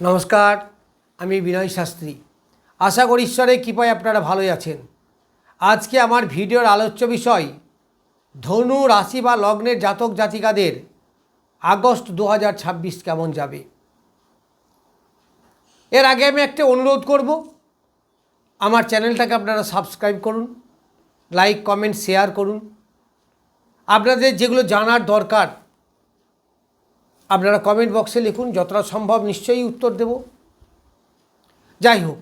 নমস্কার, আমি বিনয় শাস্ত্রী। আশা করি ঈশ্বরের কৃপায় আপনারা ভালোই আছেন। আজকে আমার ভিডিওর আলোচ্য বিষয় ধনু রাশি বা লগ্নের জাতক জাতিকাদের আগস্ট 2026 কেমন যাবে। এর আগে আমি একটা অনুরোধ করব, আমার চ্যানেলটাকে আপনারা সাবস্ক্রাইব করুন, লাইক কমেন্ট শেয়ার করুন। আপনাদের যেগুলো জানার দরকার আপনারা কমেন্ট বক্সে লিখুন, যতটা সম্ভব নিশ্চয়ই উত্তর দেব। যাই হোক,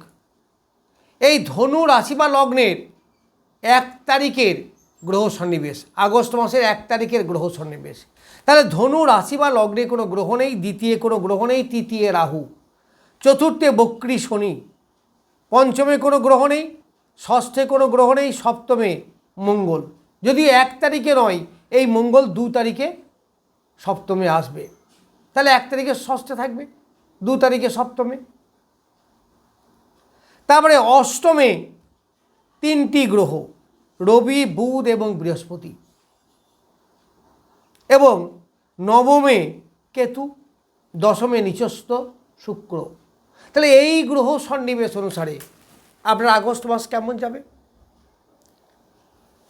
এই ধনু রাশি বা লগ্নের 1 তারিখের গ্রহ সন্নিবেশ, আগস্ট মাসের 1 তারিখের গ্রহ সন্নিবেশ। তাহলে ধনু রাশি বা লগ্নে কোনো গ্রহ নেই, দ্বিতীয় কোনো গ্রহ নেই, তৃতীয় রাহু, চতুর্থে বক্রী শনি, পঞ্চমে কোনো গ্রহ নেই, ষষ্ঠে কোনো গ্রহ নেই, সপ্তমে মঙ্গল। যদিও 1 তারিখে নয়, এই মঙ্গল 2 তারিখে সপ্তমে আসবে। তাহলে 1 তারিখে ষষ্ঠে থাকবে, 2 তারিখে সপ্তমে। তারপরে অষ্টমে 3টি গ্রহ, রবি, বুধ এবং বৃহস্পতি, এবং নবমে কেতু, দশমে নিচস্থ শুক্র। তাহলে এই গ্রহ সন্নিবেশ অনুসারে আপনার আগস্ট মাস কেমন যাবে।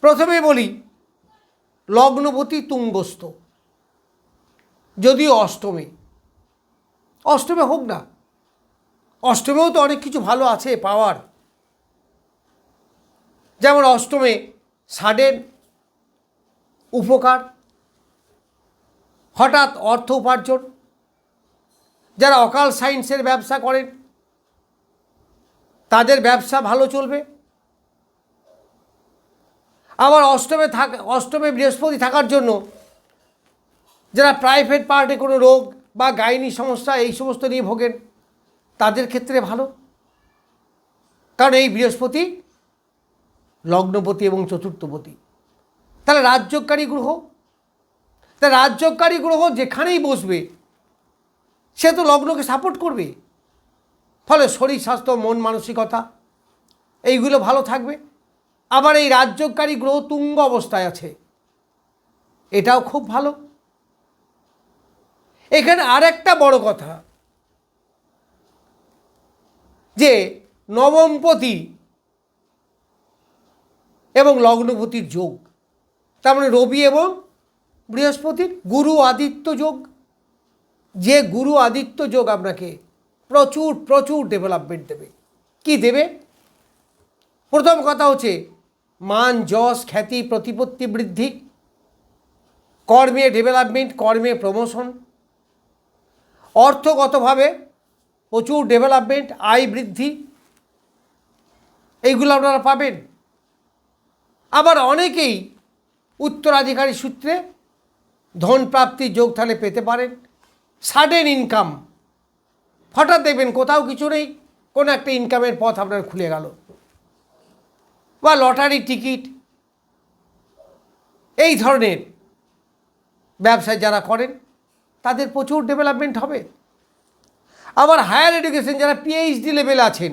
প্রথমে বলি, লগ্নপতি তুঙ্গস্থ, যদিও অষ্টমে হোক না, অষ্টমেও তো অনেক কিছু ভালো আছে পাওয়ার। যেমন অষ্টমে সাডেন উপকার, হঠাৎ অর্থ উপার্জন, যারা অকাল সায়েন্সের ব্যবসা করেন তাদের ব্যবসা ভালো চলবে। আবার অষ্টমে বৃহস্পতি থাকার জন্য যারা প্রাইভেট পার্টে কোনো রোগ বা গাইনি সমস্যা এই সমস্ত নিয়ে ভোগেন তাদের ক্ষেত্রে ভালো, কারণ এই বৃহস্পতি লগ্নপতি এবং চতুর্থপতি। তাহলে রাজযোগকারী গ্রহ, তাহলে রাজযোগকারী গ্রহ যেখানেই বসবে সে তো লগ্নকে সাপোর্ট করবে, ফলে শরীর স্বাস্থ্য, মন মানসিকতা এইগুলো ভালো থাকবে। আবার এই রাজযোগকারী গ্রহ তুঙ্গ অবস্থায় আছে, এটাও খুব ভালো। এখানে আরেকটা বড় কথা, যে নবমপতি এবং লগ্নপতির যোগ, তার মানে রবি এবং বৃহস্পতির গুরু আদিত্য যোগ। যে গুরু আদিত্য যোগ আপনাকে প্রচুর প্রচুর ডেভেলপমেন্ট দেবে। কি দেবে? প্রথম কথা হচ্ছে মান, যশ, খ্যাতি, প্রতিপত্তি বৃদ্ধি, কর্মে ডেভেলপমেন্ট, কর্মে প্রমোশন, অর্থগতভাবে প্রচুর ডেভেলপমেন্ট, আয় বৃদ্ধি, এইগুলো আপনারা পাবেন। আবার অনেকেই উত্তরাধিকারী সূত্রে ধন প্রাপ্তির যোগ তাহলে পেতে পারেন। সাডেন ইনকাম, হঠাৎ দেখবেন কোথাও কিছু নেই, কোনো একটা ইনকামের পথ আপনার খুলে গেল, বা লটারি টিকিট, এই ধরনের ব্যবসায় যারা করেন তাদের প্রচুর ডেভেলপমেন্ট হবে। আবার হায়ার এডুকেশন যারা পিএইচডি লেভেল আছেন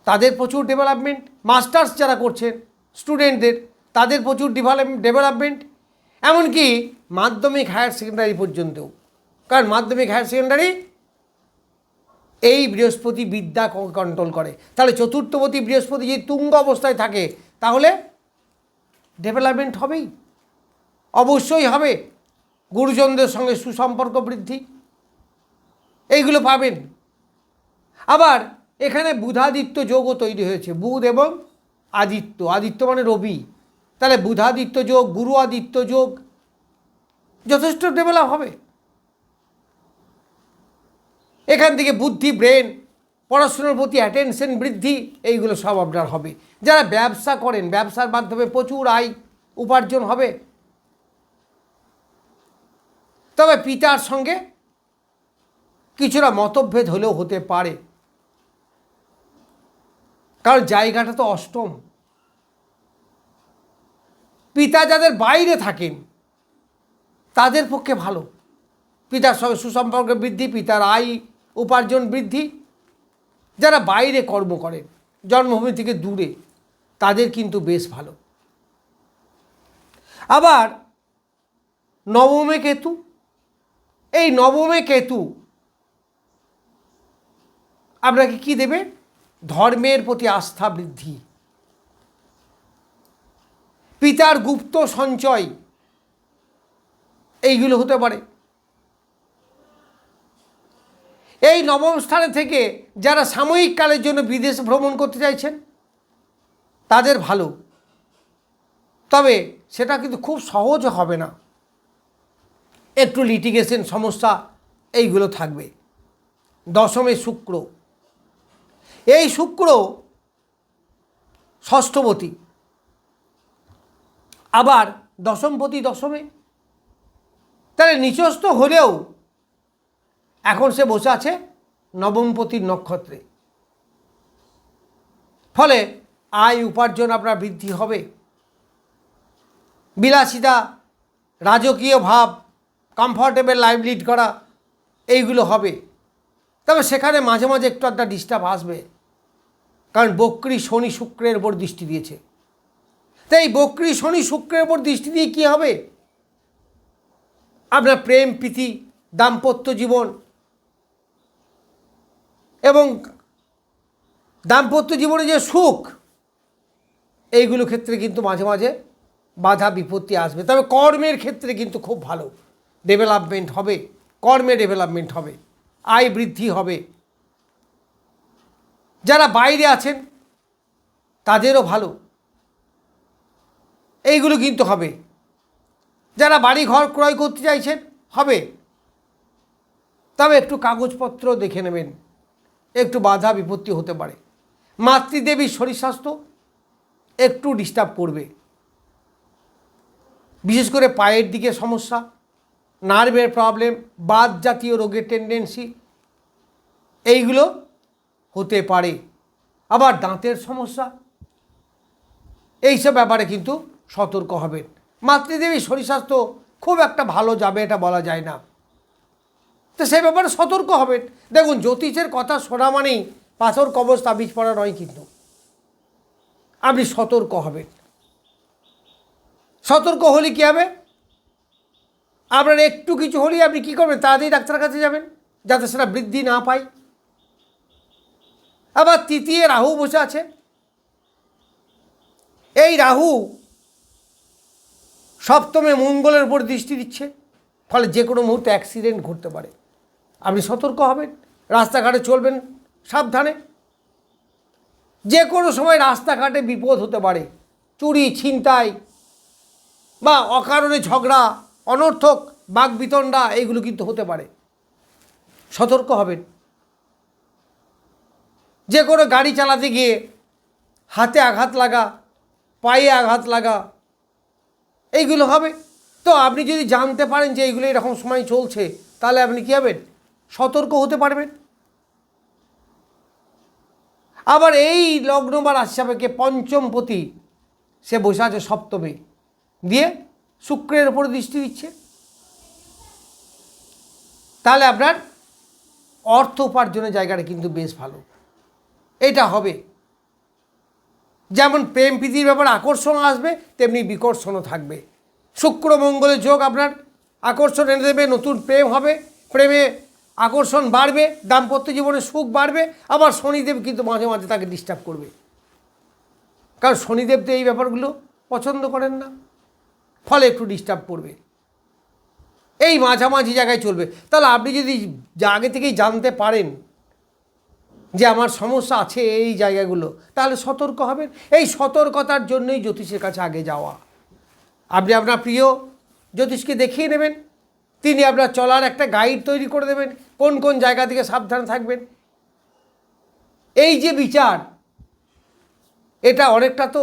তাদের প্রচুর ডেভেলপমেন্ট, মাস্টার্স যারা করছেন স্টুডেন্টদের তাদের প্রচুর ডেভেলপমেন্ট, এমনকি মাধ্যমিক হায়ার সেকেন্ডারি পর্যন্তও। কারণ মাধ্যমিক হায়ার সেকেন্ডারি এই বৃহস্পতি বিদ্যা কন্ট্রোল করে। তাহলে চতুর্থপতি বৃহস্পতি যদি তুঙ্গ অবস্থায় থাকে তাহলে ডেভেলপমেন্ট হবেই, অবশ্যই হবে। গুরুজনদের সঙ্গে সুসম্পর্ক বৃদ্ধি, এইগুলো পাবেন। আবার এখানে বুধাদিত্য যোগও তৈরি হয়েছে, বুধ এবং আদিত্য, আদিত্য মানে রবি, তাহলে বুধাদিত্য যোগ, গুরু আদিত্য যোগ, যথেষ্ট ডেভেলপ হবে। এখান থেকে বুদ্ধি, ব্রেন, পড়াশোনার প্রতি অ্যাটেনশন বৃদ্ধি, এইগুলো সব আপনার হবে। যারা ব্যবসা করেন ব্যবসার মাধ্যমে প্রচুর আয় উপার্জন হবে। তবে পিতার সঙ্গে কিছুটা মতভেদ হলেও হতে পারে, কারণ জায়গাটা তো অষ্টম। পিতা যাদের বাইরে থাকেন তাদের পক্ষে ভালো, পিতার সঙ্গে সুসম্পর্ক বৃদ্ধি, পিতার আয় উপার্জন বৃদ্ধি। যারা বাইরে কর্ম করেন জন্মভূমি থেকে দূরে তাদের কিন্তু বেশ ভালো। আবার নবমে কেতু, এই নবমে কেতু আপনাকে কি দেবে? ধর্মের প্রতি আস্থা বৃদ্ধি, পিতার গুপ্ত সঞ্চয়, এইগুলো হতে পারে। এই নবম স্থানে থেকে যারা সাময়িক কালের জন্য বিদেশ ভ্রমণ করতে চাইছেন তাদের ভালো, তবে সেটা কিন্তু খুব সহজ হবে না, একটু লিটিগেশন সমস্যা এইগুলো থাকবে। দশমে শুক্র, এই শুক্র ষষ্ঠপতি, আবার দশমপতি দশমে, তাহলে নিচস্থ হলেও এখন সে বসে আছে নবমপতির নক্ষত্রে। ফলে আয় উপার্জন আপনার বৃদ্ধি হবে, বিলাসিতা, রাজকীয় ভাব, কমফর্টেবল লাইফ লিড করা এইগুলো হবে। তবে সেখানে মাঝে মাঝে একটু একটা ডিস্টার্ব আসবে, কারণ বক্রী শনি শুক্রের উপর দৃষ্টি দিয়েছে। তাই বক্রী শনি শুক্রের উপর দৃষ্টি দিয়ে কী হবে? আপনার প্রেম প্রীতি, দাম্পত্য জীবন এবং দাম্পত্য জীবনে যে সুখ, এইগুলো ক্ষেত্রে কিন্তু মাঝে মাঝে বাধা বিপত্তি আসবে। তবে কর্মের ক্ষেত্রে কিন্তু খুব ভালো ডেভেলপমেন্ট হবে, কর্মে ডেভেলপমেন্ট হবে, আয় বৃদ্ধি হবে। যারা বাইরে আছেন তাদেরও ভালো, এইগুলো কিন্তু হবে। যারা বাড়ি ঘর ক্রয় করতে চাইছেন হবে, তবে একটু কাগজপত্র দেখে নেবেন, একটু বাধা বিপত্তি হতে পারে। মাতৃদেবীর শরীর স্বাস্থ্য একটু ডিস্টার্ব করবে, বিশেষ করে পায়ের দিকে সমস্যা, নার্ভের প্রবলেম, বাত জাতীয় রোগের টেন্ডেন্সি এইগুলো হতে পারে। আবার দাঁতের সমস্যা, এইসব ব্যাপারে কিন্তু সতর্ক হবেন। মাতৃদেবীর শরীর স্বাস্থ্য খুব একটা ভালো যাবে এটা বলা যায় না, তো সেই ব্যাপারে সতর্ক হবেন। দেখুন, জ্যোতিষের কথা শোনা মানেই পাথর কবচ তাবিজ পড়া নয়, কিন্তু আপনি সতর্ক হবেন। সতর্ক হলে কী হবে? আপনার একটু কিছু হলেই আপনি কী করবেন? তাড়াতাড়ি ডাক্তারের কাছে যাবেন, যাতে সেটা বৃদ্ধি না পায়। আবার তৃতীয় রাহু বসে আছে, এই রাহু সপ্তমে মঙ্গলের উপর দৃষ্টি দিচ্ছে, ফলে যে কোনো মুহূর্তে অ্যাক্সিডেন্ট ঘটতে পারে। আপনি সতর্ক হবেন, রাস্তাঘাটে চলবেন সাবধানে। যে কোনো সময় রাস্তাঘাটে বিপদ হতে পারে, চুরি ছিনতাই বা অকারণে ঝগড়া, অনর্থক বাকবিতণ্ডা এইগুলো কিন্তু হতে পারে, সতর্ক হবেন। যে কোনো গাড়ি চালাতে গিয়ে হাতে আঘাত লাগা, পায়ে আঘাত লাগা এইগুলো হবে। তো আপনি যদি জানতে পারেন যে এইগুলো এরকম সময় চলছে, তাহলে আপনি কী হবেন? সতর্ক হতে পারবেন। আবার এই লগ্ন বা রাশি সাপেক্ষে পঞ্চমপতি সে বসে আছে সপ্তমে, দিয়ে শুক্রের ওপর দৃষ্টি দিচ্ছে। তাহলে আপনার অর্থ উপার্জনের জায়গাটা কিন্তু বেশ ভালো, এটা হবে। যেমন প্রেম প্রীতির ব্যাপারে আকর্ষণ আসবে, তেমনি বিকর্ষণও থাকবে। শুক্র মঙ্গলের যোগ আপনার আকর্ষণ এনে দেবে, নতুন প্রেম হবে, প্রেমে আকর্ষণ বাড়বে, দাম্পত্য জীবনে সুখ বাড়বে। আবার শনিদেব কিন্তু মাঝে মাঝে তাকে ডিস্টার্ব করবে, কারণ শনিদেব তো এই ব্যাপারগুলো পছন্দ করেন না, ফলে একটু ডিস্টার্ব করবে। এই মাঝামাঝি জায়গায় চলবে। তাহলে আপনি যদি আগে থেকেই জানতে পারেন যে আমার সমস্যা আছে এই জায়গাগুলো, তাহলে সতর্ক হবেন। এই সতর্কতার জন্যই জ্যোতিষের কাছে আগে যাওয়া। আপনি আপনার প্রিয় জ্যোতিষকে দেখিয়ে নেবেন, তিনি আপনার চলার একটা গাইড তৈরি করে দেবেন, কোন কোন জায়গা থেকে সাবধানে থাকবেন। এই যে বিচার, এটা অনেকটা তো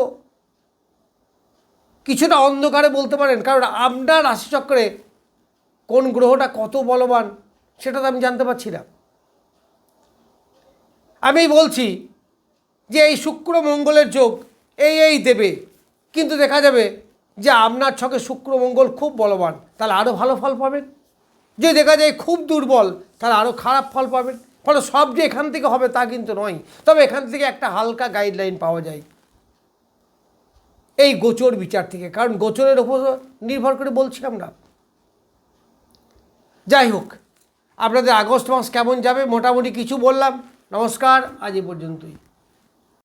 কিছুটা অন্ধকারে বলতে পারেন, কারণ আপনার রাশিচক্রে কোন গ্রহটা কত বলবান সেটা তো আমি জানতে পারছি না। আমি বলছি যে এই শুক্র মঙ্গলের যোগ এই দেবে, কিন্তু দেখা যাবে যে আপনার ছকে শুক্র মঙ্গল খুব বলবান, তাহলে আরও ভালো ফল পাবেন। যদি দেখা যায় খুব দুর্বল, তাহলে আরও খারাপ ফল পাবেন। ফলে সব যে এখান থেকে হবে তা কিন্তু নয়, তবে এখান থেকে একটা হালকা গাইডলাইন পাওয়া যায় এই গোচর বিচার থেকে, কারণ গোচরের ওপর নির্ভর করে বলছি আমরা। যাই হোক, আপনাদের আগস্ট মাস কেমন যাবে মোটামুটি কিছু বললাম। নমস্কার, আজ এ পর্যন্তই।